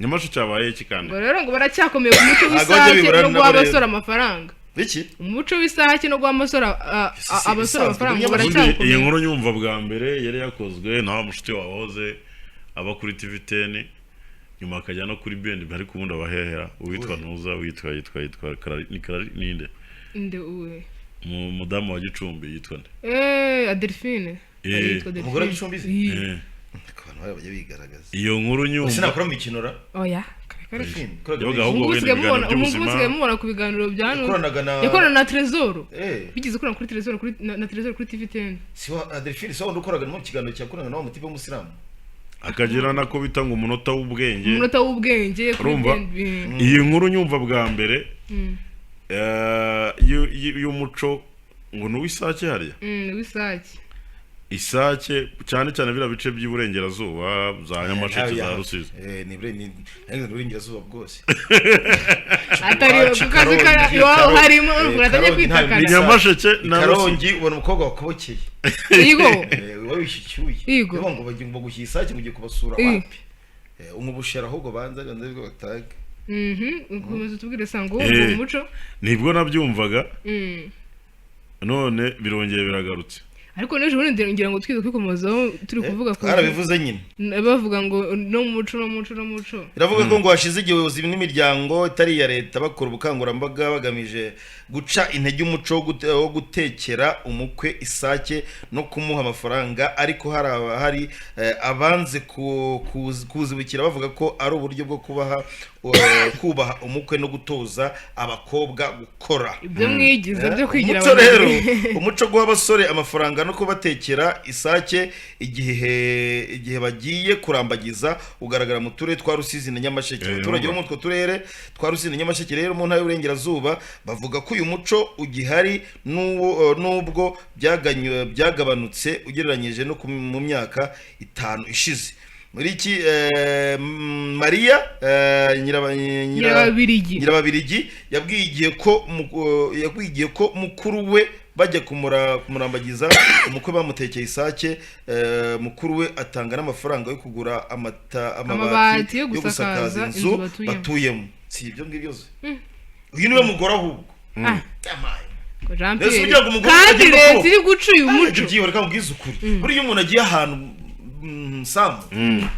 Nyamasheke cyabaye kikanda ngo rero ngo baracyakomeye ku muco w'isake no guha abasore amafaranga iki umuco w'isake no guha abasore amafaranga baracyakomeye iyi nkuru nyumva bwa mbere yari yakozwe na mushuti wahoze aba kuri TV10 nyuma akajya no kuri BNB ariko ubundi abahehera uwitwa Ntuza yitwa ninde uwe mudamu wa Gicumbi yitwa nde Adelphine umugore w'Gicumbi abantu bajya bigaragaza iyo nkuru nyumva sinakora mu kinora oya yoga ahubwo wende umuvuzi mubona ku biganiro byano yakorana na Trezor bigize kurana kuri Trezor na Trezor kuri TV10 si wa Adelphine so ndukoraga no mu kiganiro cyakorana nawo mutipe w'umusilamu akagira nako bitanga umunota w'ubwenge urumva iyi nkuru nyumva bwa mbere y'umuco ngo n'uwisake harya isake cyane cyane bira bice by'iburengerazuba za Nyamasheke za Rusizi ni burengerazuba bwose atari kukazi ka iwawe harimo uratajya kwitakana Nyamasheke na Karongi ubona umukobwa wakobokeye yego wabishyuye ngo bagiye gushyira isake mugiye kubasura wapi umubushera ahubwo banza ganze bwo bataga ukomeza tubwire sango umuco nibwo nabyumvaga none birongeye biragarutse ariko neje ubundi ngira ngo twize kwikomozaho turi kuvuga ko arabivuze nyine bavuga ngo no muco iravuga ko ngo hashize igihe ubuyobozi n'imiryango itari ya leta bakora ubukangurambaga bagamije guca intege umuco wo gutekera umukwe isake no kumuha amafaranga ariko hari abanze kuzibukira bavuga ko ari uburyo bwo kubaha umukwe no gutoza abakobwa gukora ibyo mwigize byo kwigira umuco rero umuco guha abasore amafaranga no kubatekera isake igihe bagiye kurambagiza ugaragara mu turere twa Rusizi na Nyamasheke abaturage bo mu two turere twa Rusizi na Nyamasheke rero mu ntara y'Uburengerazuba bavuga ko uyu muco ugihari nubwo byagabanutse ugereranyije no mu myaka 5 ishize muri iki Maria Nyirababirigi yabwiye ko mukuru we bajya kumurambagiza umukwe bamutekeye isake mukuru we atanga n'amafaranga yo kugura amabati yo gusakaza inzu batuyemo si ibyo ngibyo uyu niwe mugore ahubwo kandi leta iri guca uyu muco reka mbwize ukuri buriya umuntu agiye ahantu Sam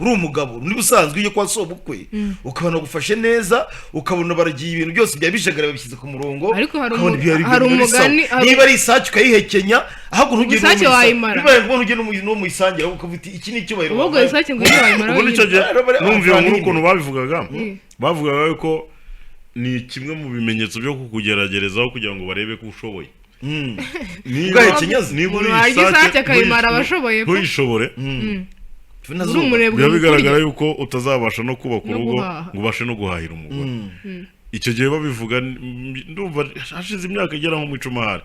uri umugabo muri busanzwe iyo kwa sobukwe ukabona gufashe neza ukabona baragiye ibintu byose byabishagara babishyize ku murongo ariko hari umugani niba ari isake ukayihekenya ahubwo ntugire isake wayimara bibaye ngo ntugire no mu isangira ukavuga iki ni cyo bayiro ubwo isake ngo wayimara ubwo nicyo numvira nkuru ukuntu bavugaga yuko ni kimwe mu bimenyetso byo kukugeragerezaho kugira ngo barebe ko ushoboye niba hekenyaze niba uri isake akayimara abashoboye ntuyishobore bigaragara yuko utazabasha no kubaka urugo ngo ubashe no guhahira umugore icyo gihe babivuga ndumva hashize imyaka igera nko mu 10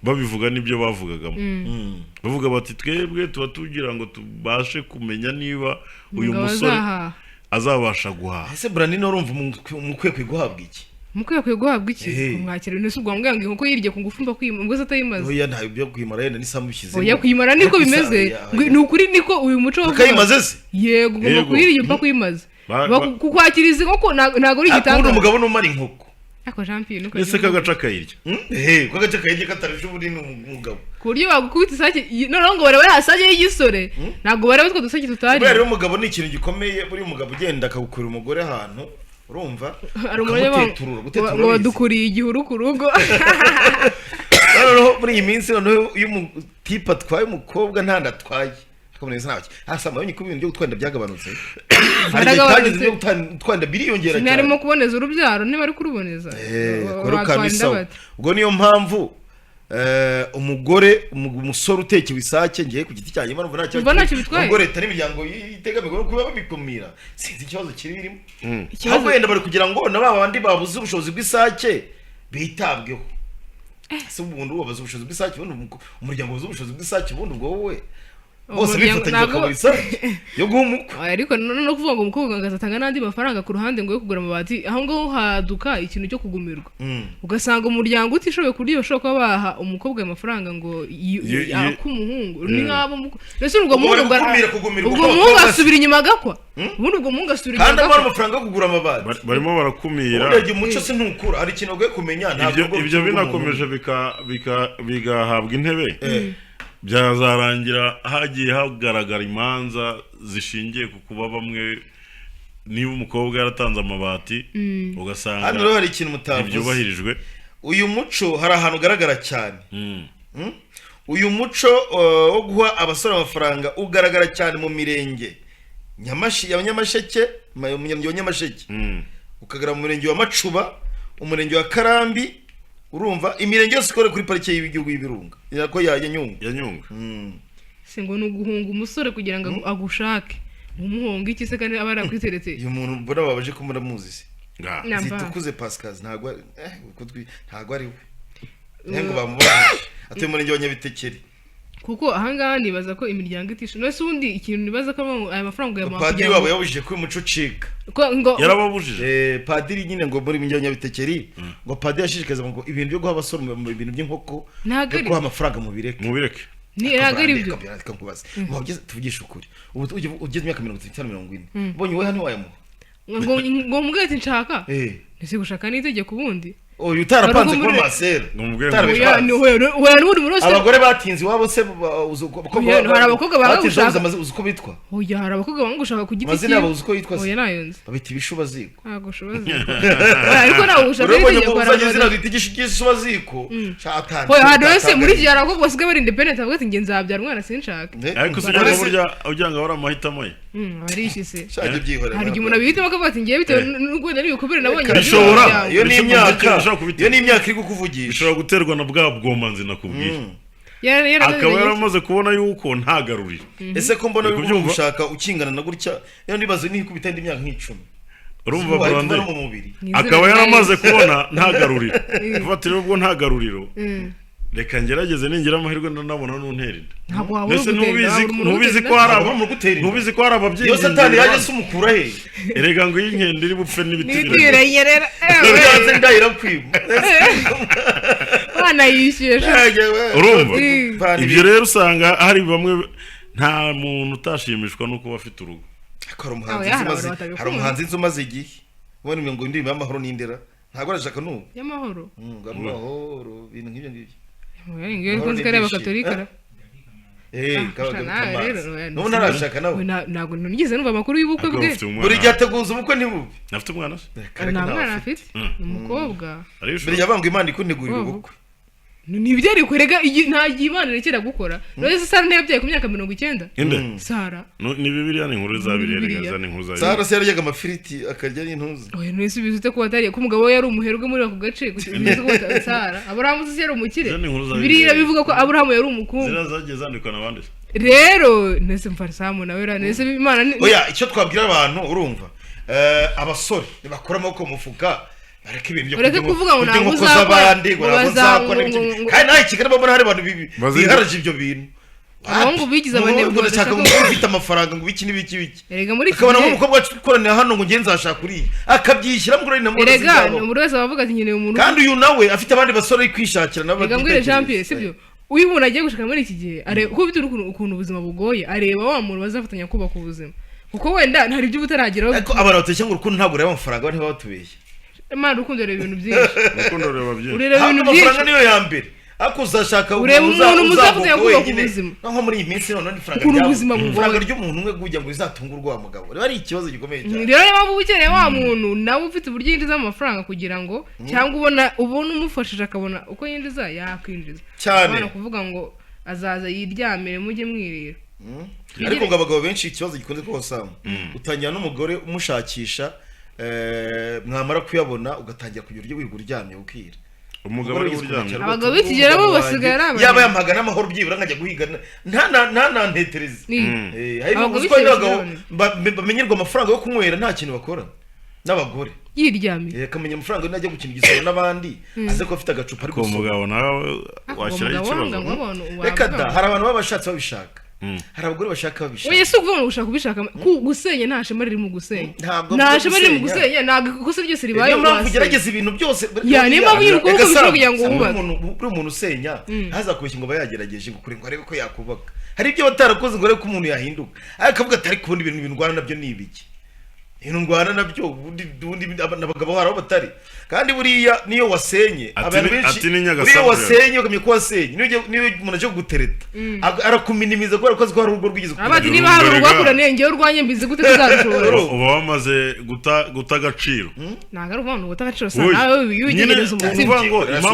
babivuga nibyo bavugagamo bavuga bati twebwe tuba tugira ngo tubashe kumenya niba uyu musore azabasha guhaha ese Brandine urumva umukwe kwiguhabwa iki mukwiye guhabwa iki mwakira nese ubwo mbwanga inko yirye ku ngufumba kwimwe atayimaze oya nta byo kwimara yenda nisamushyize oya kwimara niko bimeze ni ukuri niko uyu muco wo kayimaze se yego ngo kwiriye mpa kwimaze kukwakiriza inko ntago uri gitanga akunda umugabo numara inkoko ako Jean Pierre nuko ese kagaca kayirya kagaca kayirya katarije uburi n'umugabo ku buryo bagukubita isake noneho ngo bare asage y'igisore ntago bare batwo dusake tutari rero umugabo ni ikintu gikomeye buri umugabo ugenda akagukura umugore ahantu urumva ngo dukuriye igihuru ku rugo noneho muri iyi minsi noneho iyo umutipe atwaye umukobwa ntandatwaye akomeza ntabaki asama yonye ko ibintu byo gutwanda byagabanutse hari igihe byo gutwanda biriyongera cyane narimo kuboneza urubyaro niba ari kuruboneza ubwo niyo mpamvu umugore umusore utekewe isake ngiye ku giti cyanjye mpamvu ntacyo bitwaye umugore leta n'imiryango yitegamiye no kuba babikumira sinzi ikibazo kiri birimo ahubwo wenda bari kugira ngo na babandi babuze ubushobozi bw'isake bitabweho ese ubundi ubabaza ubushobozi bw'isake ubundi umuryango ubuze ubushobozi bw'isake ubundi ubwo wowe bose bifatanyije bakabura isake yo guha umukwe. Ariko no kuvuga ngo umukobwa azatanga n'andi mafaranga ku ruhande ngo yo kugura amabati, aho ngaho haduka ikintu cyo kugumirwa. Ugasanga umuryango utishoboye kuri iyo bashobora kuba baha umukobwa amafaranga ngo akumuhungu ni nk'abo ndetse ubwo muhungu asubira inyuma agakwa, ubundi ubwo muhungu asubira inyuma kandi amara amafaranga yo kugura amabati barimo barakumira. Urebye umuco se ntukura, hari ikintu ugiye kumenya. Ibyo binakomeje bigahabwa intebe, byazarangira hagiye hagaragara imanza zishingiye ku kuba bamwe, niba umukobwa yaratanze amabati ugasanga hano rero hari ikintu mutavuze byubahirijwe. Uyu muco hari ahantu ugaragara cyane. Uyu muco wo guha abasore amafaranga ugaragara cyane mu mirenge ya Nyamasheke, umurenge wa Nyamasheke, ukagera mu murenge wa Macuba, umurenge wa Karambi, urumva imirenge yose ikore kuri parike y'igihugu y'Ibirunga yako ya Nyungwe. Singo nuguhunga umusore kugira ngo agushake umuhonga iki se kandi abara kwiteretse. Uyu muntu mbona babaje ko muramuzi se Zitukuze Pascal ntago ari we ntengo bamubona atuye mu murenge wa Nyabitekeri. Kuko ahangaha nibaza ko imiryango itisho nose undi ikintu nibaza ko aya mafaranga ya padiri wabo yabujije ko umuco cika yarababujije padiri nyine ngo muri murenge wa Nyabitekeri ngo padiri yashishikaza ngo ibintu byo guha abasore mu bintu by'inkoko no guha amafaranga mu bireke ni eragari ibyo tuvugisha ukuri. Ubu ugeze imyaka 35-40 bonye we hano wayamuha ngo mugati nshaka ese gushaka n'itegeko ubundi oyu utarapanze ko masera abagore batinze wabo se hari abakobwa bagagushaka uko bitwa oya hari abakobwa bangushaka ku giti mazina yabo uko yitwa oya nayonze babita ibishubaziko ntago shubaziko ariko nawe ushaka itegeko baragizina bitishubaziko shatana oya hadose muri gihe abakobwa basigaye bari independent avuga ati nge nzabyara umwana sinshaka ariko sijya burya ujyanga wari amahitamo ye arishise shaje byihorera hari igihe umuntu abihita bakavuga ati ngiye bitewe n'uko nari bikubere nabonye bishobora iyo ni imyaka iri kukuvugisha bishobora guterwa na bwa bwomanzi nakubwiye. Akaba yaramaze kubona yuko ntagarurira. Ese ko mbona uri gushaka ukingana na gutya iyo nibaze ni kubita indi myaka nk'icumi. Urumva Brande akaba yaramaze kubona ntagarurira. Kufatira ubwo ntagaruriro. Reka ngerageze ningira amahirwe ndanabona n'unterida. Mbese ntubizi ko hari ababyeyi. Yo satani yaje sumukura he. Erega ngo yinkende iri bupfe n'ibiti biranyerera. Yaje ndahira kwiba. Bana yishyeshe. Urumva ibyo rero usanga hari bamwe nta muntu utashimishwa nuko bafite urugo. Hari umuhanzi nzumaze igihe. Ubona ngo indirimbo y'amahoro n'indera. Ntago arashaka n'ubu. Y'amahoro. Amahoro bintu nk'ibyo ngibyo. Ngiye kunze kare abakatolika no narashaka nawe ntago nigeze numva amakuru y'ubukwe bwe buri giateguza ubukwe ntibubi nafite umwana se nta mwana afite umukobwa biri yabanga Imana ikunegurira ubukwe nibyo ari kurega nta Imana rekera gukora rero Sara ntiyabyaye ku myaka 90 Sara ni Bibiliya ni inkuru za Bibiliya ni inkuru za Sara se yaryaga amafiriti akarya n'intuzi oya nese bizute ko atari ko umugabo we yari umuherwe muri ako gace bivuze ko Sara Abrahamu se yari umukire Bibiliya bivuga ko Abrahamu yari umukungu zirazagiye zandikwa nabandi rero nese mfarisamu nawe nese Imana oya icyo twabwira abantu urumva abasore bakora amaboko mufuka bareke ibintu byo kuvuga ngo ntabwo uzabandi ngo uzakora kandi naho Kigali babona hari abantu biharaje ibyo bintu abahungu bigize abanebwe bashaka ngo ufite amafaranga ngo biki n'ibiki erega muri akabona nk'umukobwa ukoranira hano ngo ngenza ashaka kuri akabyishyira muri na muri erega muri wese bavuga ati nyine umuntu kandi uyu nawe afite abandi basore kwishakira n'abandi erega ngwire Jean Pierre sibyo uyu muntu agiye gushaka muri iki gihe areba ko bifite ukuntu ubuzima bugoye areba wa muntu bazafatanya kubaka ubuzima kuko wenda ntari ibyo butarageraho ariko abantu bateshya ngo urukundo ntabwo reba amafaranga ntiba batubeshye Imana urukundo reba ibintu byinshi urukundo reba byinshi ureba ibintu byinshi amafaranga niyo ya mbere ako uzashaka umuntu muzafatanya kubaka ubuzima nko muri iyi minsi none ifaranga ry'umuntu umwe kujya ngo izatungurwa wa mugabo rero ari ikibazo gikomeye cyane rero niba ubukeneye wa muntu nawe ufite uburyo yinjiza amafaranga kugira ngo cyangwa ubona umufashije akabona uko yinjiza yakwinjiza cyane kuvuga ngo azaza yiryamire mujye mwirira ariko ngo abagabo benshi ikibazo gikunze kubasama utangira n'umugore umushakisha mwamara kuyabona ugatangira kugira uryo wiga uryamye ukira umugabo ari uryamye abagabo bikigera bo basigara abana yaba yamaga n'amahoro byibura nkajya guhiga nta ntetereza abagabo bamenyerwa amafaranga yo kunywera nta kintu bakora n'abagore yiryamiye akamenya amafaranga najya gukina igisoro n'abandi aze ko afite agacupa ariko umugabo nawe washyiraho ikibazo reka da hari abantu baba bashatse babishaka hari abagore bashaka babishaka oya si ukuvuga ngo ushaka kubishaka gusenya nta shema riri mu gusenya nta shema riri mu gusenya ntabwo ikosa ryose ribaye niyo mpamvu ugerageza ibintu byose niyo mpamvu uri kuvuga kugira ngo wubake uri umuntu usenya ntazakubeshye ngo aba yagerageje ngo kure ngo arebe ko yakubaka hari ibyo batarakoze ngo arebe ko umuntu yahinduka ariko akavuga atari kubona ibintu ndwana nabyo ni ibiki ibintu ndwana nabyo ubundi n'abagabo hari aho batari kandi buriya niyo wasenye abantu benshi buriya wasenye ukamenya ko wasenye niyo umuntu aje kugutereta arakuminimiza kubera ko azi ko hari urugo rwigeze kugira abati niba hari urwakuraniye ngewe urwanye mbizi gute tuzabishobora uba wamaze guta agaciro ntabwo ari umuntu guta agaciro sa nawe wiyegereza umutima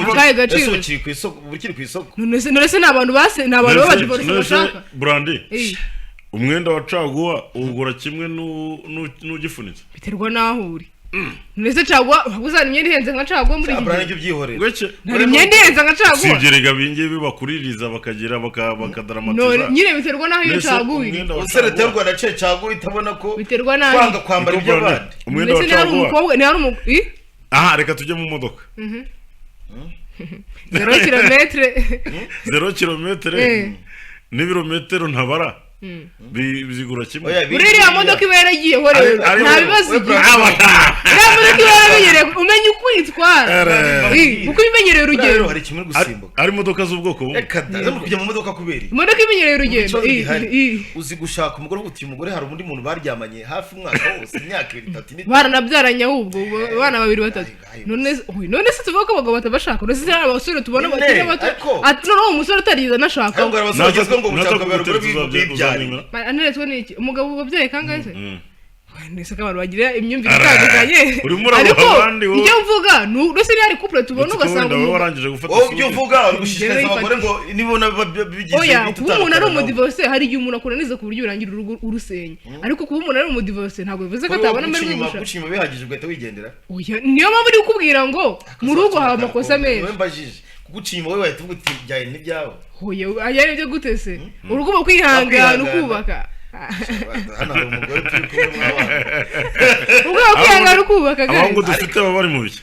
ukaye gaciro kiri ku isoko none se ni abantu babaje bashaka Brandi umwenda wa caguwa ugura kimwe n'ugifunitse biterwa naho uri nese caguwa uzana imyenda ihenze nka caguwa muri iki gihe byihorera nari imyenda ihenze nka caguwa sibyerega bingiye bibakuririza bakagira bakadaramatiza nyine biterwa naho iyo caguwa iri usereterwa na caguwa itabona ko biterwa naho kwanga kwambara ibyo abandi umwenda wa caguwa ni hari umukobwa aha reka tujye mu modoka 0 kilometre n'ibirometero ntabara bizigura kimwe uriya modoka iba yaragiyeho rero nta bibazo igihe uriya modoka iba yarabinyereye umenya uko uyitwara uko ibimenyereye urugendo hari kimwe gusimbuka ari imodoka z'ubwoko bumwe kujya mu modoka kubera imodoka imenyereye urugendo uzi gushaka umugore uti umugore hari undi muntu baryamanye hafi umwaka wose imyaka 2 baranabyaranye ahubwo abana 2-3 none se tuvuga ko abagabo batabashaka none se ari abasore tubona bakiri bato ati noneho umusore utariza anashaka ngo abasore ngo gushaka abagore b'ibyari aneretswe n'iki umugabo wabyaye kangahe se nese abantu bagira imyumvire itandukanye ariko ibyo mvuga nuse ari couple tubona ugasanga ibyo mvuga ugushishikariza abagore ngo nibona bigize oya kuba umuntu ari umudivorce hari igihe umuntu akunaniza ku buryo urangira urugo urusenya ariko kuba umuntu ari umudivorce ntabwo bivuze ko atabona mbere gushima bihagije ugahita wigendera oya niyo mpamvu uri kubwira ngo mu rugo haba amakosa menshi kugucima wowe wahita uvuga uti byaye n'ibyawe oya ayari byo gute se urugo rwo kwihangana ukubaka hano hari umugore turi kumwe mw'abana ubwo kwihangana ukubaka abahungu dufite baba bari mu biki